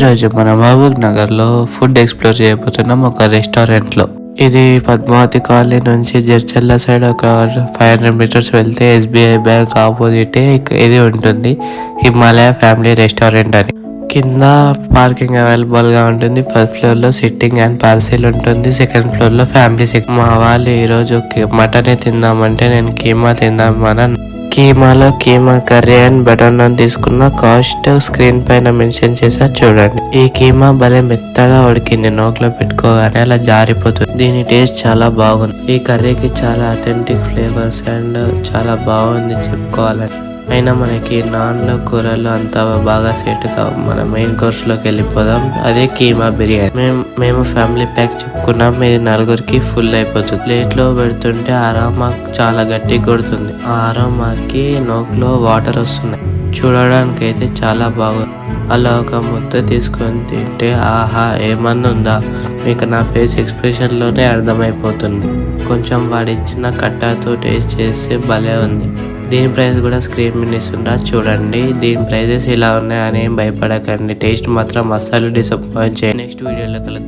రోజు మన మహబూబ్ నగర్ లో ఫుడ్ ఎక్స్ప్లోర్ చేయబోతున్నాం ఒక రెస్టారెంట్ లో. ఇది పద్మావతి కాలనీ నుంచి జడ్చర్ల సైడ్ ఒక 500 మీటర్స్ వెళ్తే ఎస్బీఐ బ్యాంక్ ఆపోజిట్ ఇది ఉంటుంది, హిమాలయ ఫ్యామిలీ రెస్టారెంట్ అని. కింద పార్కింగ్ అవైలబుల్ గా ఉంటుంది. ఫస్ట్ ఫ్లోర్ లో సిట్టింగ్ అండ్ పార్సిల్ ఉంటుంది. సెకండ్ ఫ్లోర్ లో ఫ్యామిలీ సెక్షన్. మా వాళ్ళు ఈ రోజు మటన్ తిందామంటే నేను కీమా తిందామని, కీమాలో keema curry and butter naan తీసుకున్న. కాస్ట్ స్క్రీన్ పైన మెన్షన్ చేసా చూడండి. ఈ కీమా భలే మెత్తగా ఉడికింది, నోట్లో పెట్టుకోగానే అలా జారిపోతుంది. దీని టేస్ట్ చాలా బాగుంది. ఈ కర్రీకి చాలా అథెంటిక్ ఫ్లేవర్స్ అండ్ చాలా బాగుంది చెప్పుకోవాలని. అయినా మనకి నాన్లు కూరలు అంతా బాగా సెట్ కావు. మన మెయిన్ కోర్స్ లోకి వెళ్ళిపోదాం. అదే కీమా బిర్యానీ. మేము ఫ్యామిలీ ప్యాక్ చెప్పుకున్నాం. ఇది నలుగురికి ఫుల్ అయిపోతుంది. ప్లేట్ లో పెడుతుంటే అరోమా చాలా గట్టి కొడుతుంది. ఆ అరోమాకి నోట్లో వాటర్ వస్తున్నాయి. చూడడానికి అయితే చాలా బాగుంది. అలా ఒక ముద్ద తీసుకొని తింటే ఆహా ఏమన్నా ఉందా, మీకు నా ఫేస్ ఎక్స్ప్రెషన్ లోనే అర్థమైపోతుంది. కొంచెం వాడిచ్చిన కట్టాతో టేస్ట్ చేస్తే భలే ఉంది. దీని ప్రైస్ కూడా స్క్రీన్ మీద ఇస్తుంటా చూడండి. దీని ప్రైజెస్ ఇలా ఉన్నాయని ఏం భయపడకండి. టేస్ట్ మాత్రం అస్సలు డిసప్పాయింట్ చేయండి. నెక్స్ట్ వీడియోలో కలుద్దాం.